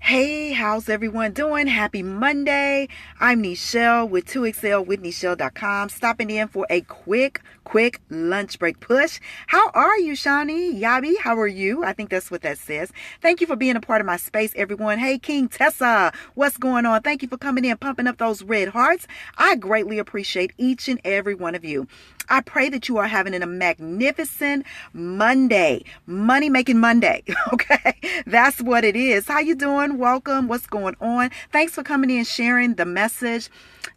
Hey, how's everyone doing? Happy Monday. I'm Nichelle with 2XL with Nichelle.com, stopping in for a quick lunch break push. How are you, Shawnee? Yabi, how are you? I think that's what that says. Thank you for being a part of my space, everyone. Hey, King Tessa, what's going on? Thank you for coming in, pumping up those red hearts. I greatly appreciate each and every one of you. I pray that you are having a magnificent Monday, money making Monday. Okay, that's what it is. How you doing? Welcome. What's going on? Thanks for coming in, sharing the message.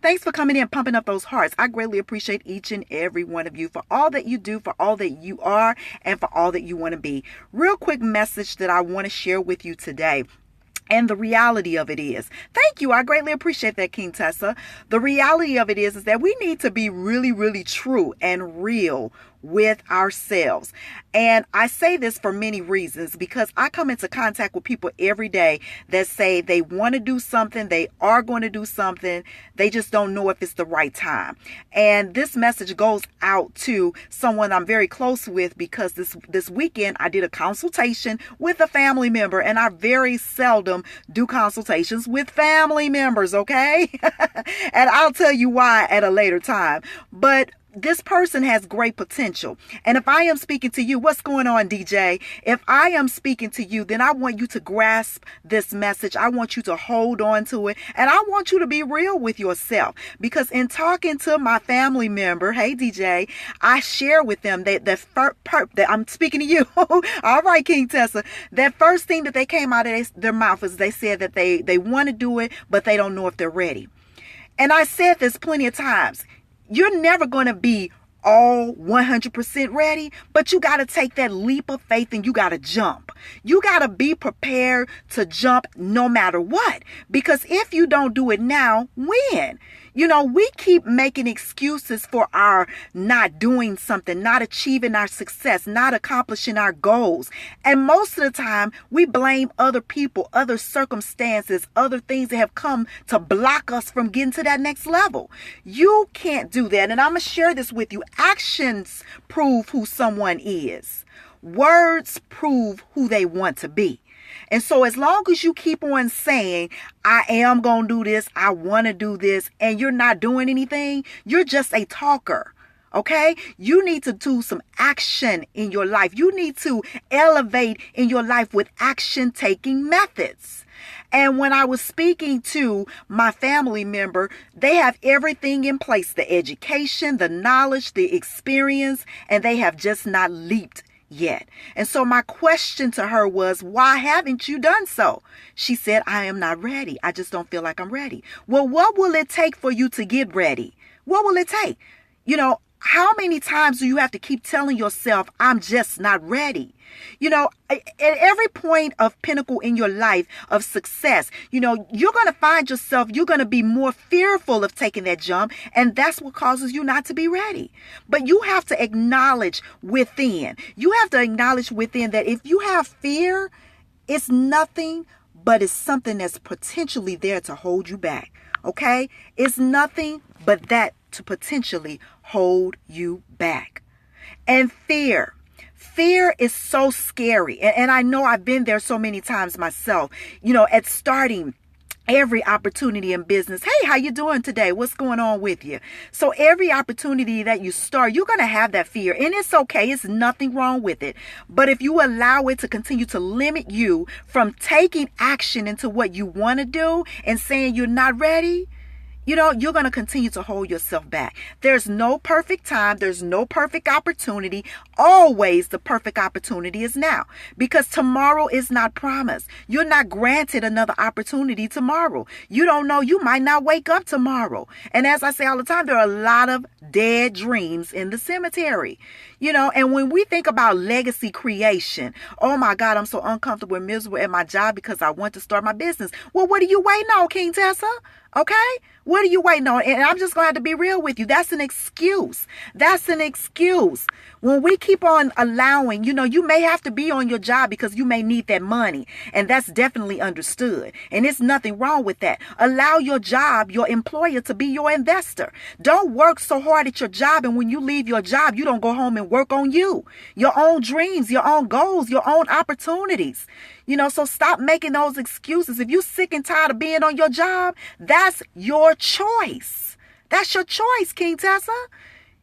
Thanks for coming in, pumping up those hearts. I greatly appreciate each and every one of you for all that you do, for all that you are, and for all that you want to be. Real quick message that I want to share with you today. And the reality of it is, thank you. I greatly appreciate that, King Tessa. The reality of it is that we need to be really true and real with ourselves. And I say this for many reasons, because I come into contact with people every day that say they want to do something, they are going to do something, they just don't know if it's the right time. And this message goes out to someone I'm very close with, because this weekend I did a consultation with a family member, and I very seldom do consultations with family members, okay? And I'll tell you why at a later time. But this person has great potential. And if I am speaking to you, what's going on, DJ? If I am speaking to you, then I want you to grasp this message. I want you to hold on to it. And I want you to be real with yourself. Because in talking to my family member, hey, DJ, I share with them that I'm speaking to you. All right, King Tessa. That first thing that they came out of their mouth is they said that they want to do it, but they don't know if they're ready. And I said this plenty of times. You're never going to be all 100% ready, but you got to take that leap of faith and you got to jump. You got to be prepared to jump no matter what, because if you don't do it now, when? We keep making excuses for our not doing something, not achieving our success, not accomplishing our goals. And most of the time, we blame other people, other circumstances, other things that have come to block us from getting to that next level. You can't do that. And I'm going to share this with you. Actions prove who someone is. Words prove who they want to be. And so as long as you keep on saying, I am going to do this, I want to do this, and you're not doing anything, you're just a talker. Okay? You need to do some action in your life. You need to elevate in your life with action taking methods. And when I was speaking to my family member, they have everything in place, the education, the knowledge, the experience, and they have just not leaped yet. And so my question to her was, why haven't you done so? She said, I am not ready. I just don't feel like I'm ready. Well, what will it take for you to get ready? What will it take? How many times do you have to keep telling yourself, I'm just not ready? At every point of pinnacle in your life of success, you're going to find yourself, you're going to be more fearful of taking that jump. And that's what causes you not to be ready. But you have to acknowledge within. You have to acknowledge within that if you have fear, it's nothing but it's something that's potentially there to hold you back. Okay? It's nothing but that to potentially hold you back. And fear is so scary. And I know I've been there so many times myself, at starting every opportunity in business. Hey, how you doing today? What's going on with you? So every opportunity that you start, you're going to have that fear, and it's okay. It's nothing wrong with it. But if you allow it to continue to limit you from taking action into what you want to do and saying you're not ready, you're going to continue to hold yourself back. There's no perfect time. There's no perfect opportunity. Always the perfect opportunity is now, because tomorrow is not promised. You're not granted another opportunity tomorrow. You don't know. You might not wake up tomorrow. And as I say all the time, there are a lot of dead dreams in the cemetery. And when we think about legacy creation, oh my God, I'm so uncomfortable and miserable at my job because I want to start my business. Well, what are you waiting on, King Tessa? Okay? What What are you waiting on? And I'm just going to have to be real with you. That's an excuse. That's an excuse. When we keep on allowing, you may have to be on your job because you may need that money. And that's definitely understood. And there's nothing wrong with that. Allow your job, your employer, to be your investor. Don't work so hard at your job. And when you leave your job, you don't go home and work on you, your own dreams, your own goals, your own opportunities. So stop making those excuses. If you're sick and tired of being on your job, that's your choice. That's your choice, King Tessa.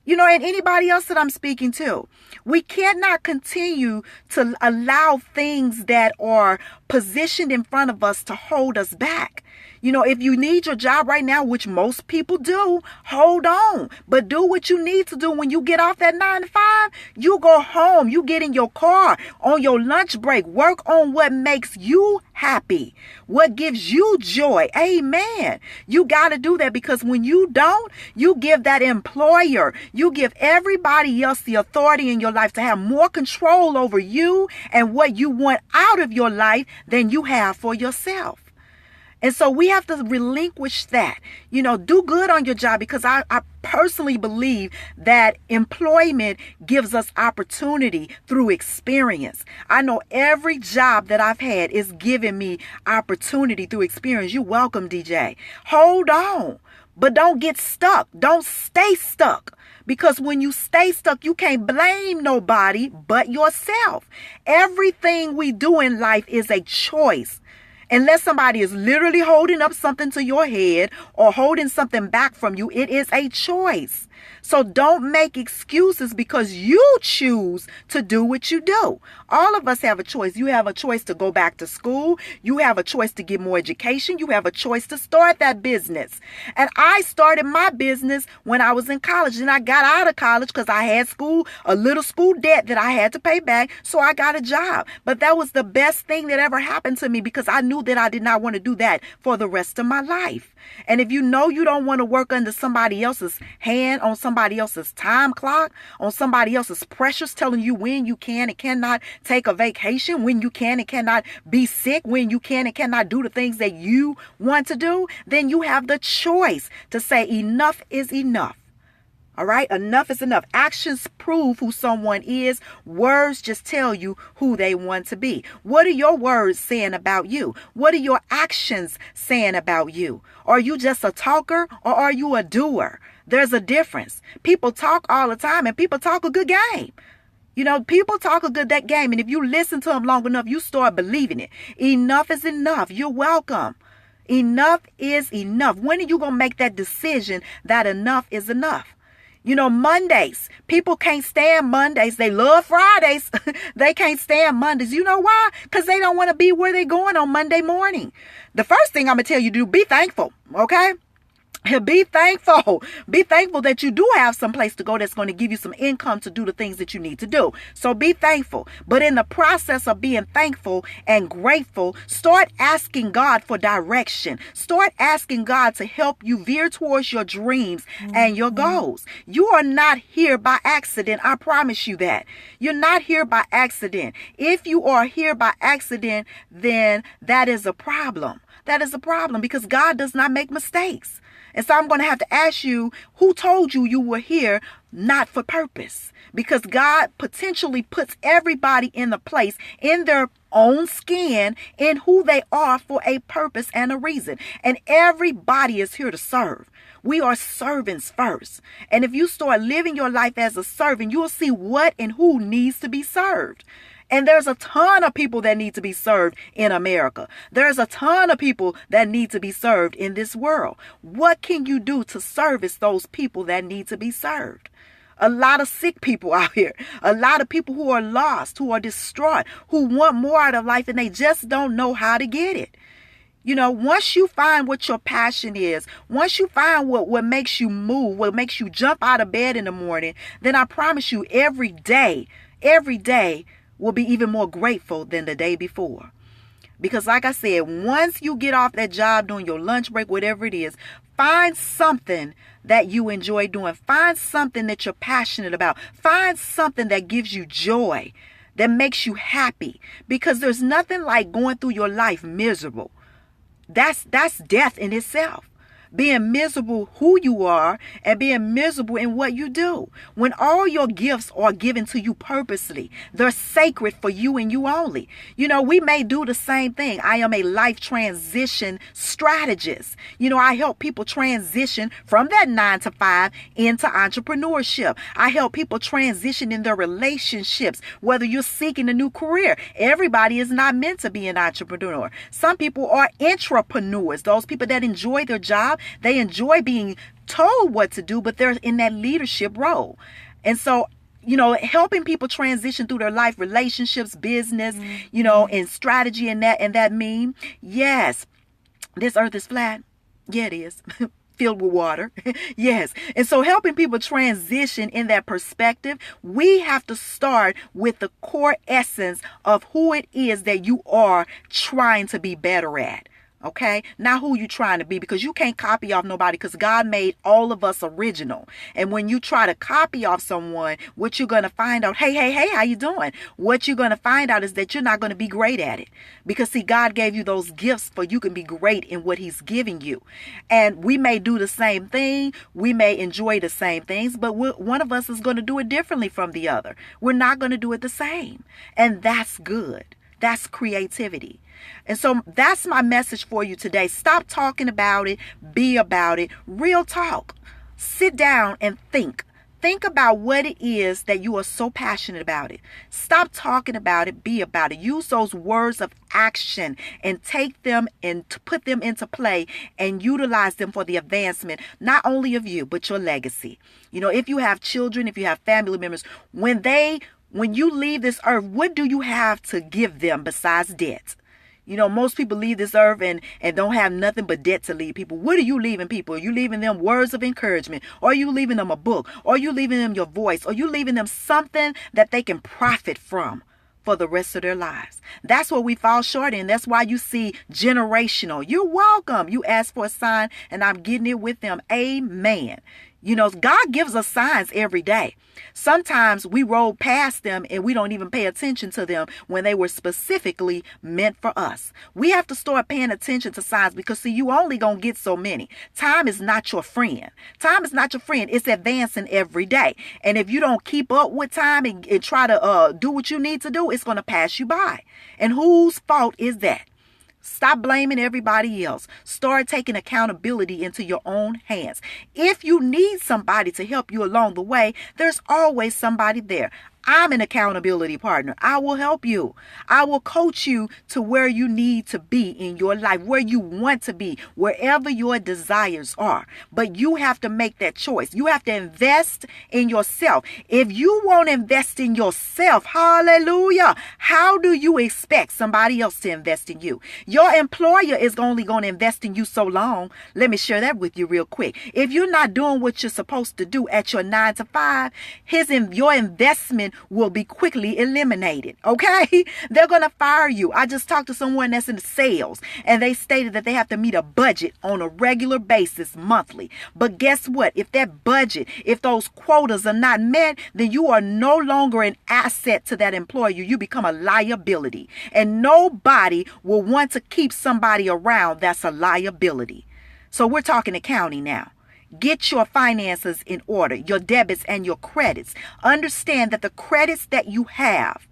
And anybody else that I'm speaking to. We cannot continue to allow things that are positioned in front of us to hold us back. If you need your job right now, which most people do, hold on. But do what you need to do when you get off that 9 to 5. You go home. You get in your car on your lunch break. Work on what makes you happy, what gives you joy. Amen. You got to do that, because when you don't, you give that employer, you give everybody else the authority in your life to have more control over you and what you want out of your life than you have for yourself. And so we have to relinquish that, do good on your job, because I personally believe that employment gives us opportunity through experience. I know every job that I've had is giving me opportunity through experience. You're welcome, DJ. Hold on, but don't get stuck. Don't stay stuck. Because when you stay stuck, you can't blame nobody but yourself. Everything we do in life is a choice. Unless somebody is literally holding up something to your head or holding something back from you, it is a choice. So don't make excuses because you choose to do what you do. All of us have a choice. You have a choice to go back to school. You have a choice to get more education. You have a choice to start that business. And I started my business when I was in college. And I got out of college because I had a little school debt that I had to pay back. So I got a job. But that was the best thing that ever happened to me, because I knew that I did not want to do that for the rest of my life. And if you know you don't want to work under somebody else's hand, on somebody else's time clock, on somebody else's pressures telling you when you can and cannot take a vacation, when you can and cannot be sick, when you can and cannot do the things that you want to do, then you have the choice to say enough is enough. All right. Enough is enough. Actions prove who someone is. Words just tell you who they want to be. What are your words saying about you? What are your actions saying about you? Are you just a talker or are you a doer? There's a difference. People talk all the time and people talk a good game. People talk a good that game. And if you listen to them long enough, you start believing it. Enough is enough. You're welcome. Enough is enough. When are you going to make that decision that enough is enough? Mondays, people can't stand Mondays. They love Fridays. They can't stand Mondays. You know why? Because they don't want to be where they're going on Monday morning. The first thing I'm going to tell you to do, be thankful. Okay? Be thankful. Be thankful that you do have some place to go that's going to give you some income to do the things that you need to do. So be thankful. But in the process of being thankful and grateful, start asking God for direction. Start asking God to help you veer towards your dreams and your goals. You are not here by accident. I promise you that. You're not here by accident. If you are here by accident, then that is a problem. That is a problem, because God does not make mistakes. And so I'm going to have to ask you, who told you you were here not for purpose? Because God potentially puts everybody in the place, in their own skin, in who they are for a purpose and a reason. And everybody is here to serve. We are servants first. And if you start living your life as a servant, you'll see what and who needs to be served. And there's a ton of people that need to be served in America. There's a ton of people that need to be served in this world. What can you do to service those people that need to be served? A lot of sick people out here. A lot of people who are lost, who are distraught, who want more out of life and they just don't know how to get it. Once you find what your passion is, once you find what makes you move, what makes you jump out of bed in the morning, then I promise you every day will be even more grateful than the day before. Because like I said, once you get off that job during your lunch break, whatever it is, find something that you enjoy doing. Find something that you're passionate about. Find something that gives you joy, that makes you happy. Because there's nothing like going through your life miserable. That's death in itself. being miserable who you are and being miserable in what you do. When all your gifts are given to you purposely, they're sacred for you and you only. We may do the same thing. I am a life transition strategist. I help people transition from that 9 to 5 into entrepreneurship. I help people transition in their relationships, whether you're seeking a new career. Everybody is not meant to be an entrepreneur. Some people are intrapreneurs, those people that enjoy their job. They enjoy being told what to do, but they're in that leadership role. And so, helping people transition through their life, relationships, business, and strategy and that mean, yes, this earth is flat. Yeah, it is. Filled with water. Yes. And so helping people transition in that perspective, we have to start with the core essence of who it is that you are trying to be better at. Okay, not who you trying to be, because you can't copy off nobody, because God made all of us original. And when you try to copy off someone, what you're going to find out, hey, how you doing? What you're going to find out is that you're not going to be great at it, because see, God gave you those gifts for you can be great in what he's giving you. And we may do the same thing. We may enjoy the same things, but one of us is going to do it differently from the other. We're not going to do it the same. And that's good. That's creativity. And so that's my message for you today. Stop talking about it. Be about it. Real talk. Sit down and think. Think about what it is that you are so passionate about it. Stop talking about it. Be about it. Use those words of action and take them and put them into play and utilize them for the advancement, not only of you, but your legacy. If you have children, if you have family members, when you leave this earth, what do you have to give them besides debt? Most people leave this earth and don't have nothing but debt to leave people. What are you leaving people? Are you leaving them words of encouragement? Or are you leaving them a book? Or are you leaving them your voice? Or are you leaving them something that they can profit from for the rest of their lives? That's what we fall short in. That's why you see generational. You're welcome. You ask for a sign and I'm getting it with them. Amen. God gives us signs every day. Sometimes we roll past them and we don't even pay attention to them when they were specifically meant for us. We have to start paying attention to signs, because see, you only gonna get so many. Time is not your friend. Time is not your friend. It's advancing every day. And if you don't keep up with time and try to do what you need to do, it's gonna pass you by. And whose fault is that? Stop blaming everybody else. Start taking accountability into your own hands. If you need somebody to help you along the way, there's always somebody there. I'm an accountability partner. I will help you. I will coach you to where you need to be in your life, where you want to be, wherever your desires are. But you have to make that choice. You have to invest in yourself. If you won't invest in yourself, hallelujah, how do you expect somebody else to invest in you? Your employer is only going to invest in you so long. Let me share that with you real quick. If you're not doing what you're supposed to do at your 9 to 5, your investment will be quickly eliminated. Okay? They're going to fire you. I just talked to someone that's in sales and they stated that they have to meet a budget on a regular basis monthly. But guess what? If that budget, if those quotas are not met, then you are no longer an asset to that employer. You become a liability. And nobody will want to keep somebody around that's a liability. So we're talking accounting now. Get your finances in order, your debits and your credits. Understand that the credits that you have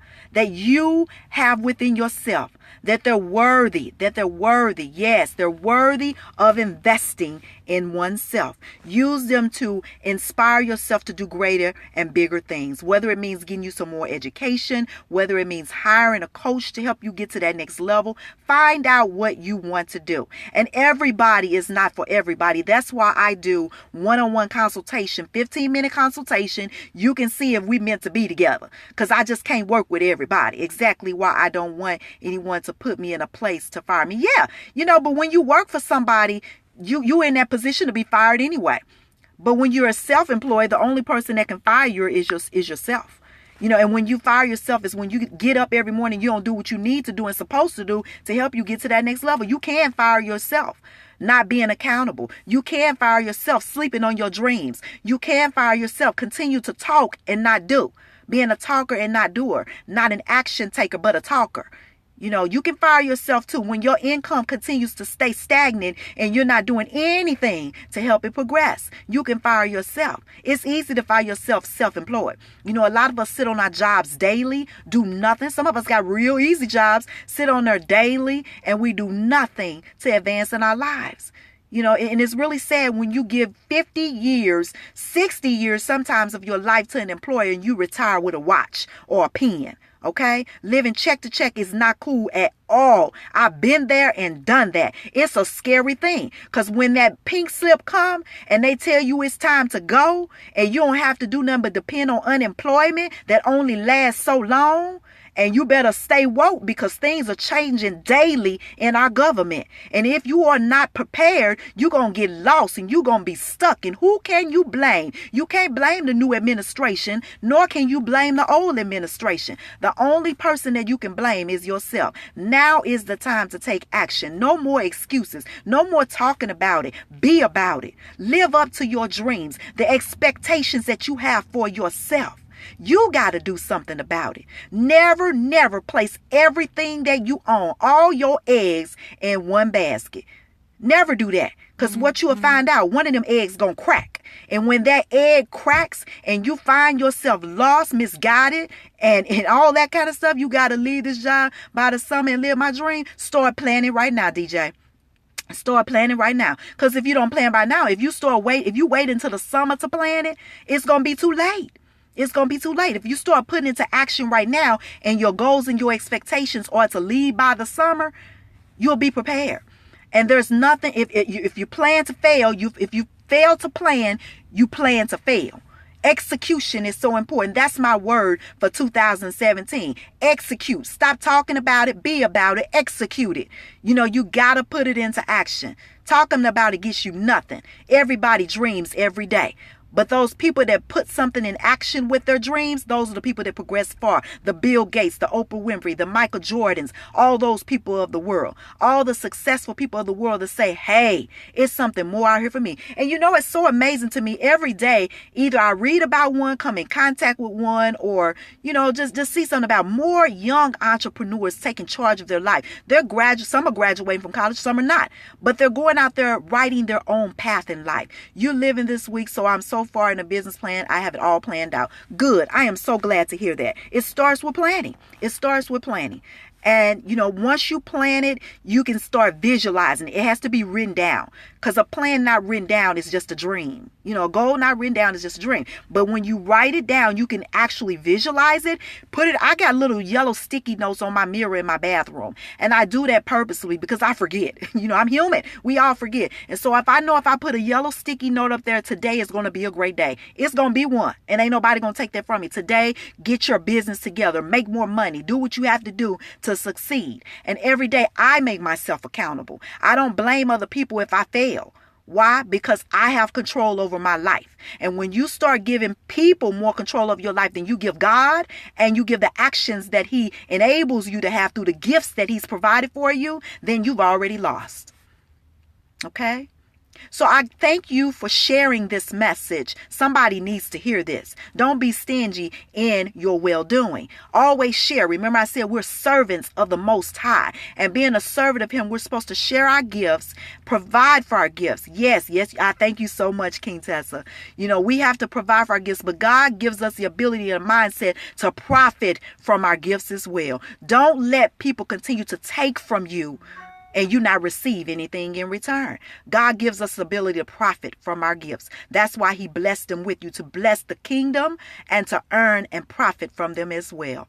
within yourself, that they're worthy. Yes, they're worthy of investing in oneself. Use them to inspire yourself to do greater and bigger things, whether it means getting you some more education, whether it means hiring a coach to help you get to that next level. Find out what you want to do. And everybody is not for everybody. That's why I do one-on-one consultation, 15-minute consultation. You can see if we meant to be together, because I just can't work with everybody. Exactly why I don't want anyone to put me in a place to fire me. Yeah, but when you work for somebody, you're in that position to be fired anyway. But when you're a self-employed, the only person that can fire you is yourself. And when you fire yourself is when you get up every morning, you don't do what you need to do and supposed to do to help you get to that next level. You can fire yourself not being accountable. You can fire yourself sleeping on your dreams. You can fire yourself continue to talk and not do. Being a talker and not doer. Not an action taker, but a talker. You know, you can fire yourself too when your income continues to stay stagnant and you're not doing anything to help it progress. You can fire yourself. It's easy to fire yourself self-employed. You know, a lot of us sit on our jobs daily, do nothing. Some of us got real easy jobs, sit on there daily, and we do nothing to advance in our lives. You know, and it's really sad when you give 50 years, 60 years sometimes of your life to an employer and you retire with a watch or a pen. Okay, living check to check is not cool at all. I've been there and done that. It's a scary thing because when that pink slip come and they tell you it's time to go and you don't have to do nothing but depend on unemployment that only lasts so long. And you better stay woke because things are changing daily in our government. And if you are not prepared, you're going to get lost and you're going to be stuck. And who can you blame? You can't blame the new administration, nor can you blame the old administration. The only person that you can blame is yourself. Now is the time to take action. No more excuses. No more talking about it. Be about it. Live up to your dreams, the expectations that you have for yourself. You got to do something about it. Never, never place everything that you own, all your eggs in one basket. Never do that. Because what you will find out, one of them eggs going to crack. And when that egg cracks and you find yourself lost, misguided, and all that kind of stuff, you got to leave this job by the summer and live my dream. Start planning right now, DJ. Start planning right now. Because if you don't plan by now, if you wait until the summer to plan it, it's going to be too late. It's going to be too late. If you start putting into action right now and your goals and your expectations are to leave by the summer, you'll be prepared. And there's nothing, if you plan to fail, if you fail to plan, you plan to fail. Execution is so important. That's my word for 2017. Execute. Stop talking about it. Be about it. Execute it. You know, you got to put it into action. Talking about it gets you nothing. Everybody dreams every day. But those people that put something in action with their dreams, those are the people that progress far. The Bill Gates, the Oprah Winfrey, the Michael Jordans, all those people of the world, all the successful people of the world that say, hey, it's something more out here for me. And you know, it's so amazing to me every day. Either I read about one, come in contact with one, or, you know, just see something about more young entrepreneurs taking charge of their life. Some are graduating from college, some are not. But they're going out there writing their own path in life. You're living this week, so I'm so far in a business plan, I have it all planned out. Good. I am so glad to hear that. It starts with planning. It starts with planning. And, you know, once you plan it, you can start visualizing it. It has to be written down because a plan not written down is just a dream. You know, a goal not written down is just a dream. But when you write it down, you can actually visualize it. I got little yellow sticky notes on my mirror in my bathroom. And I do that purposely because I forget. You know, I'm human. We all forget. And so if I put a yellow sticky note up there, today is going to be a great day. It's going to be one. And ain't nobody going to take that from me. Today, get your business together. Make more money. Do what you have to do to succeed. And every day I make myself accountable. I don't blame other people if I fail. Why? Because I have control over my life. And when you start giving people more control of your life than you give God, and you give the actions that He enables you to have through the gifts that He's provided for you, then you've already lost. Okay? So I thank you for sharing this message. Somebody needs to hear this. Don't be stingy in your well-doing. Always share. Remember I said we're servants of the Most High. And being a servant of Him, we're supposed to share our gifts, provide for our gifts. Yes, I thank you so much, King Tessa. You know, we have to provide for our gifts, but God gives us the ability and mindset to profit from our gifts as well. Don't let people continue to take from you and you not receive anything in return. God gives us the ability to profit from our gifts. That's why He blessed them with you, to bless the kingdom and to earn and profit from them as well.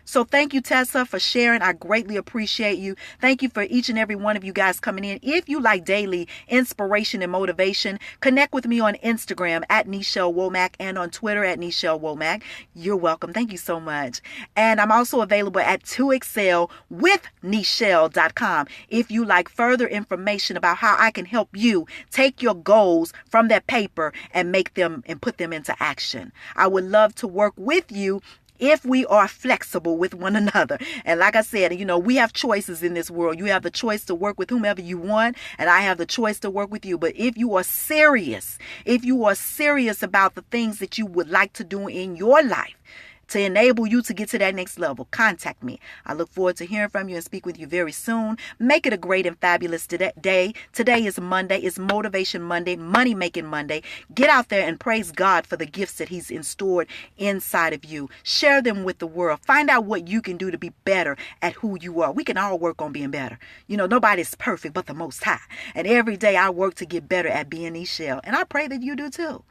So thank you, Tessa, for sharing. I greatly appreciate you. Thank you for each and every one of you guys coming in. If you like daily inspiration and motivation, connect with me on Instagram at Nichelle Womack and on Twitter at Nichelle Womack. You're welcome. Thank you so much. And I'm also available at 2excelwithnichelle.com if you like further information about how I can help you take your goals from that paper and make them and put them into action. I would love to work with you if we are flexible with one another. And like I said, you know, we have choices in this world. You have the choice to work with whomever you want, and I have the choice to work with you. But if you are serious about the things that you would like to do in your life, to enable you to get to that next level, contact me. I look forward to hearing from you and speak with you very soon. Make it a great and fabulous day. Today is Monday. It's Motivation Monday, Money Making Monday. Get out there and praise God for the gifts that He's stored inside of you. Share them with the world. Find out what you can do to be better at who you are. We can all work on being better. You know, nobody's perfect but the Most High. And every day I work to get better at being Nichelle. And I pray that you do too.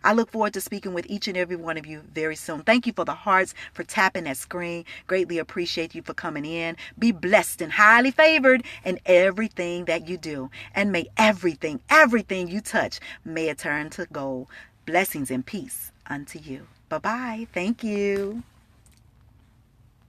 I look forward to speaking with each and every one of you very soon. Thank you for the hearts, for tapping that screen. Greatly appreciate you for coming in. Be blessed and highly favored in everything that you do. And may everything you touch, may it turn to gold. Blessings and peace unto you. Bye-bye. Thank you.